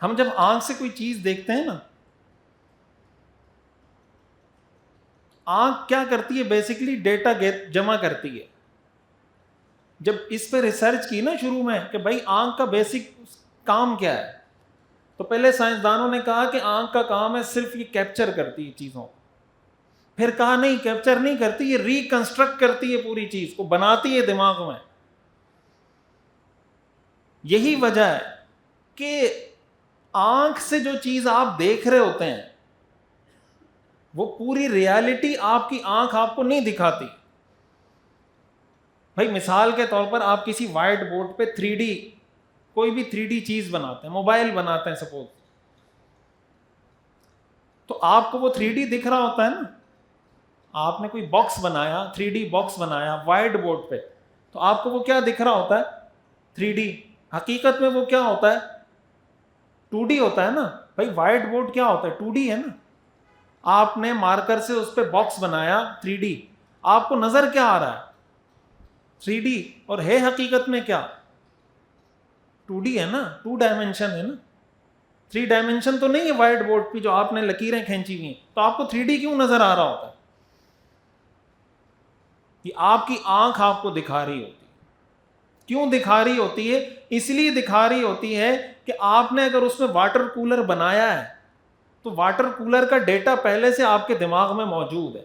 ہم جب آنکھ سے کوئی چیز دیکھتے ہیں نا، آنکھ کیا کرتی ہے؟ بیسیکلی ڈیٹا جمع کرتی ہے. جب اس پہ ریسرچ کی نا شروع میں کہ بھائی آنکھ کا بیسک کام کیا ہے، تو پہلے سائنسدانوں نے کہا کہ آنکھ کا کام ہے صرف یہ کیپچر کرتی ہے چیزوں کو. پھر کہا نہیں، کیپچر نہیں کرتی، یہ ریکنسٹرکٹ کرتی ہے پوری چیز کو، بناتی ہے دماغ میں. یہی وجہ ہے کہ آنکھ سے جو چیز آپ دیکھ رہے ہوتے ہیں وہ پوری ریالٹی آپ کی آنکھ آپ کو نہیں دکھاتی. بھائی مثال کے طور پر آپ کسی وائٹ بورڈ پہ 3D کوئی بھی 3D چیز بناتے ہیں، موبائل بناتے ہیں سپوز، تو آپ کو وہ 3D دکھ رہا ہوتا ہے نا. آپ نے کوئی باکس بنایا، 3D باکس بنایا وائٹ بورڈ پہ، تو آپ کو وہ کیا دکھ رہا ہوتا ہے؟ 3D. حقیقت میں وہ کیا ہوتا ہے؟ 2D ہوتا ہے نا. بھائی وائٹ بورڈ کیا ہوتا ہے؟ 2D ہے نا. آپ نے مارکر سے اس پہ باکس بنایا 3D، آپ کو نظر کیا آ رہا ہے؟ 3D. اور ہے حقیقت میں کیا؟ 2D ہے نا، 2 ڈائمینشن ہے نا. 3 ڈائمینشن تو نہیں ہے وائٹ بورڈ پہ جو آپ نے لکیریں کھینچی ہوئی ہیں. تو آپ کو 3D کیوں نظر آ رہا ہوتا ہے؟ کہ آپ کی آنکھ آپ کو دکھا رہی ہوتی ہے. کیوں دکھا رہی ہوتی ہے؟ اس لیے دکھا رہی ہوتی ہے کہ آپ نے اگر اس میں واٹر کولر بنایا ہے تو واٹر کولر کا ڈیٹا پہلے سے آپ کے دماغ میں موجود ہے،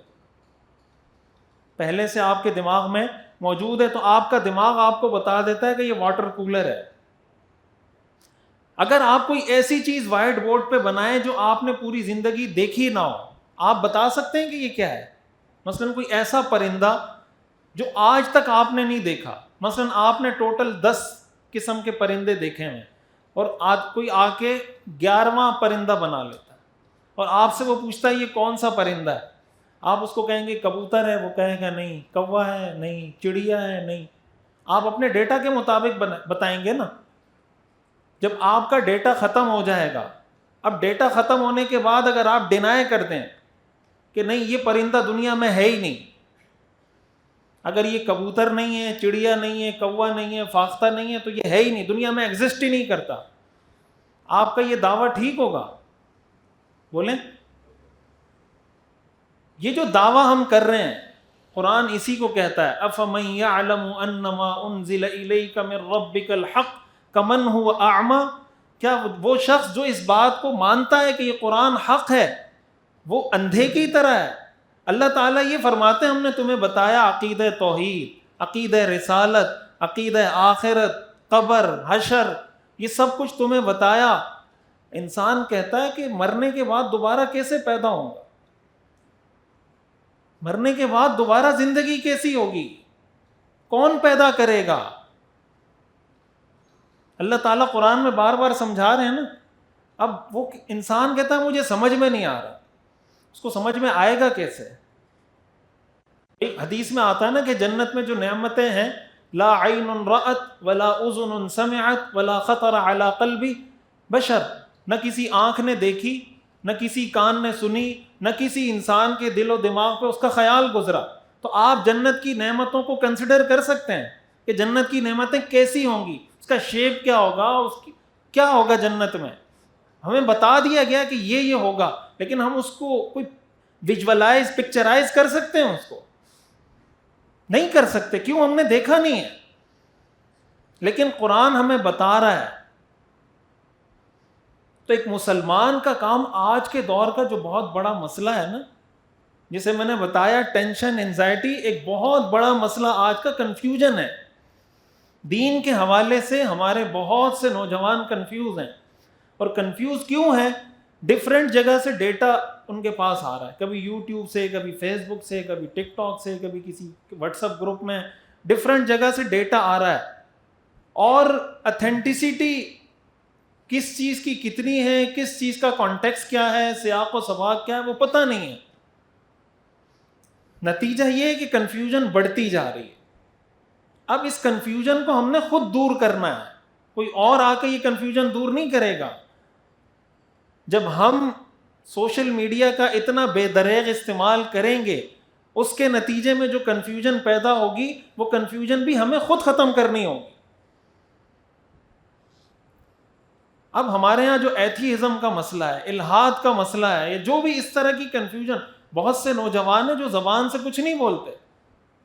پہلے سے آپ کے دماغ میں موجود ہے. تو آپ کا دماغ آپ کو بتا دیتا ہے کہ یہ واٹر کولر ہے. اگر آپ کوئی ایسی چیز وائٹ بورڈ پہ بنائیں جو آپ نے پوری زندگی دیکھی نہ ہو، آپ بتا سکتے ہیں کہ یہ کیا ہے؟ مثلا کوئی ایسا پرندہ جو آج تک آپ نے نہیں دیکھا. مثلا آپ نے ٹوٹل 10 قسم کے پرندے دیکھے ہیں، اور آج کوئی آ کے 11واں پرندہ بنا لیتا ہے اور آپ سے وہ پوچھتا ہے یہ کون سا پرندہ ہے. آپ اس کو کہیں گے کبوتر ہے، وہ کہے گا نہیں. کوا ہے نہیں. چڑیا ہے نہیں. آپ اپنے ڈیٹا کے مطابق بتائیں گے نا. جب آپ کا ڈیٹا ختم ہو جائے گا، اب ڈیٹا ختم ہونے کے بعد اگر آپ ڈینائی کر دیں کہ نہیں یہ پرندہ دنیا میں ہے ہی نہیں، اگر یہ کبوتر نہیں ہے، چڑیا نہیں ہے، کوا نہیں ہے، فاختہ نہیں ہے، تو یہ ہے ہی نہیں، دنیا میں ایگزسٹ ہی نہیں کرتا، آپ کا یہ دعویٰ ٹھیک ہوگا؟ بولیں. یہ جو دعویٰ ہم کر رہے ہیں قرآن اسی کو کہتا ہے افمن یعلم انما انزل الیک من ربک الحق کمن هو اعمی. کیا وہ شخص جو اس بات کو مانتا ہے کہ یہ قرآن حق ہے وہ اندھے کی طرح ہے؟ اللہ تعالیٰ یہ فرماتے ہیں ہم نے تمہیں بتایا عقیدہ توحید، عقیدہ رسالت، عقیدہ آخرت، قبر، حشر، یہ سب کچھ تمہیں بتایا. انسان کہتا ہے کہ مرنے کے بعد دوبارہ کیسے پیدا ہوں گا؟ مرنے کے بعد دوبارہ زندگی کیسی ہوگی؟ کون پیدا کرے گا؟ اللہ تعالیٰ قرآن میں بار بار سمجھا رہے ہیں نا. اب وہ انسان کہتا ہے مجھے سمجھ میں نہیں آ رہا. اس کو سمجھ میں آئے گا کیسے؟ ایک حدیث میں آتا ہے نا کہ جنت میں جو نعمتیں ہیں، لا عین رأت ولا اذن سمعت ولا خطر علی قلب بشر، نہ کسی آنکھ نے دیکھی، نہ کسی کان نے سنی، نہ کسی انسان کے دل و دماغ پہ اس کا خیال گزرا. تو آپ جنت کی نعمتوں کو کنسیڈر کر سکتے ہیں کہ جنت کی نعمتیں کیسی ہوں گی، اس کا شیپ کیا ہوگا، اس کی کیا ہوگا جنت میں. ہمیں بتا دیا گیا کہ یہ ہوگا، لیکن ہم اس کو کوئی ویژولائز، پکچرائز کر سکتے ہیں؟ اس کو نہیں کر سکتے. کیوں؟ ہم نے دیکھا نہیں ہے. لیکن قرآن ہمیں بتا رہا ہے. تو ایک مسلمان کا کام آج کے دور کا جو بہت بڑا مسئلہ ہے نا، جسے میں نے بتایا ٹینشن، انزائٹی، ایک بہت بڑا مسئلہ آج کا کنفیوژن ہے. دین کے حوالے سے ہمارے بہت سے نوجوان کنفیوز ہیں. اور کنفیوز کیوں ہیں؟ ڈفرینٹ جگہ سے ڈیٹا ان کے پاس آ رہا ہے، کبھی یوٹیوب سے، کبھی فیس بک سے، کبھی ٹک ٹاک سے، کبھی کسی واٹس ایپ گروپ میں، ڈفرینٹ جگہ سے ڈیٹا آ رہا ہے. اور اتھینٹسٹی کس چیز کی کتنی ہے، کس چیز کا کانٹیکس کیا ہے، سیاق و سباق کیا ہے، وہ پتہ نہیں ہے. نتیجہ یہ ہے کہ کنفیوژن بڑھتی جا رہی ہے. اب اس کنفیوژن کو ہم نے خود دور کرنا ہے، کوئی اور آ کے یہ کنفیوژن دور نہیں کرے گا. جب ہم سوشل میڈیا کا اتنا بے دریغ استعمال کریں گے، اس کے نتیجے میں جو کنفیوژن پیدا ہوگی وہ کنفیوژن بھی ہمیں خود ختم کرنی ہوگی. اب ہمارے ہاں جو ایتھیزم کا مسئلہ ہے، الحاد کا مسئلہ ہے، یا جو بھی اس طرح کی کنفیوژن، بہت سے نوجوان ہیں جو زبان سے کچھ نہیں بولتے،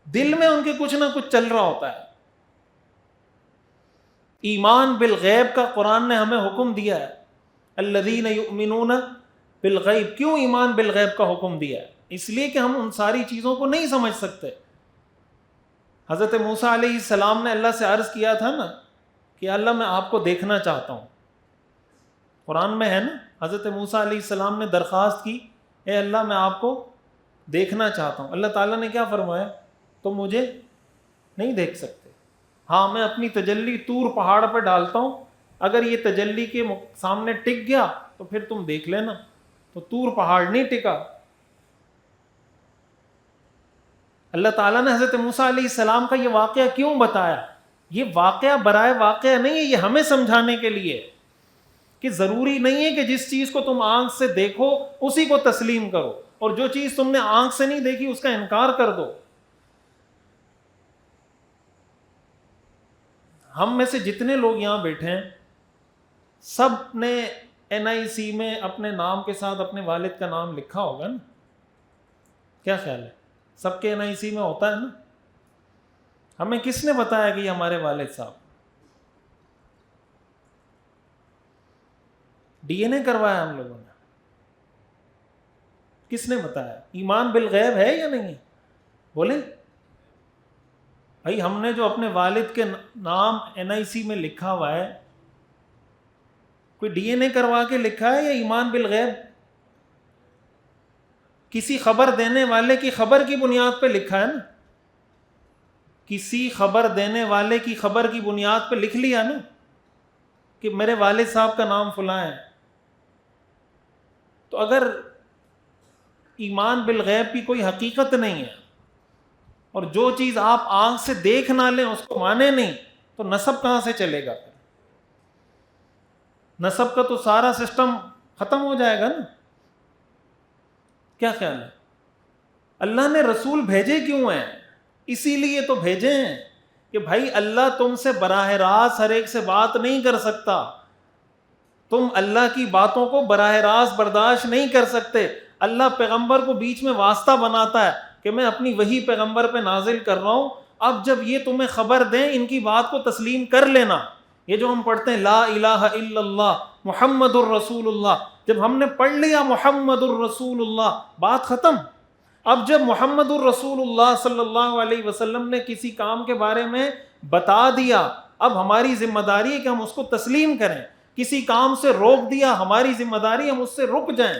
دل میں ان کے کچھ نہ کچھ چل رہا ہوتا ہے۔ ایمان بالغیب کا قرآن نے ہمیں حکم دیا ہے، الذین یؤمنون بالغیب۔ کیوں ایمان بالغیب کا حکم دیا ہے؟ اس لیے کہ ہم ان ساری چیزوں کو نہیں سمجھ سکتے۔ حضرت موسیٰ علیہ السلام نے اللہ سے عرض کیا تھا نا کہ اللہ میں آپ کو دیکھنا چاہتا ہوں، قرآن میں ہے نا، حضرت موسیٰ علیہ السلام نے درخواست کی، اے اللہ میں آپ کو دیکھنا چاہتا ہوں۔ اللہ تعالیٰ نے کیا فرمایا؟ تم مجھے نہیں دیکھ سکتے، ہاں میں اپنی تجلی طور پہاڑ پہ ڈالتا ہوں، اگر یہ تجلی کے سامنے ٹک گیا تو پھر تم دیکھ لینا۔ تو طور پہاڑ نہیں ٹکا۔ اللہ تعالیٰ نے حضرت موسیٰ علیہ السلام کا یہ واقعہ کیوں بتایا؟ یہ واقعہ برائے واقعہ نہیں ہے، یہ ہمیں سمجھانے کے لیے کہ ضروری نہیں ہے کہ جس چیز کو تم آنکھ سے دیکھو اسی کو تسلیم کرو، اور جو چیز تم نے آنکھ سے نہیں دیکھی اس کا انکار کر دو۔ ہم میں سے جتنے لوگ یہاں بیٹھے ہیں سب نے NIC میں اپنے نام کے ساتھ اپنے والد کا نام لکھا ہوگا نا؟ کیا خیال ہے؟ سب کے NIC میں ہوتا ہے نا؟ ہمیں کس نے بتایا کہ یہ ہمارے والد صاحب؟ DNA کروایا ہم لوگوں نے؟ کس نے بتایا؟ ایمان بالغیب ہے یا نہیں ہے؟ بولیں بھائی، ہم نے جو اپنے والد کے نام NIC میں لکھا ہوا ہے، کوئی DNA کروا کے لکھا ہے یا ایمان بالغیب؟ کسی خبر دینے والے کی خبر کی بنیاد پہ لکھا ہے نا؟ کسی خبر دینے والے کی خبر کی بنیاد پہ لکھ لیا نا کہ میرے والد صاحب کا نام فلاں ہے۔ تو اگر ایمان بالغیب کی کوئی حقیقت نہیں ہے اور جو چیز آپ آنکھ سے دیکھ نہ لیں اس کو مانے نہیں، تو نسب کہاں سے چلے گا؟ نسب کا تو سارا سسٹم ختم ہو جائے گا نا۔ کیا خیال ہے؟ اللہ نے رسول بھیجے کیوں ہیں؟ اسی لیے تو بھیجے ہیں کہ بھائی اللہ تم سے براہ راست ہر ایک سے بات نہیں کر سکتا، تم اللہ کی باتوں کو براہ راست برداشت نہیں کر سکتے۔ اللہ پیغمبر کو بیچ میں واسطہ بناتا ہے کہ میں اپنی وحی پیغمبر پہ نازل کر رہا ہوں، اب جب یہ تمہیں خبر دیں ان کی بات کو تسلیم کر لینا۔ یہ جو ہم پڑھتے ہیں لا الہ الا اللہ محمد الرسول اللہ، جب ہم نے پڑھ لیا محمد الرسول اللہ، بات ختم۔ اب جب محمد الرسول اللہ صلی اللہ علیہ وسلم نے کسی کام کے بارے میں بتا دیا، اب ہماری ذمہ داری ہے کہ ہم اس کو تسلیم کریں۔ کسی کام سے روک دیا، ہماری ذمہ داری ہم اس سے رک جائیں۔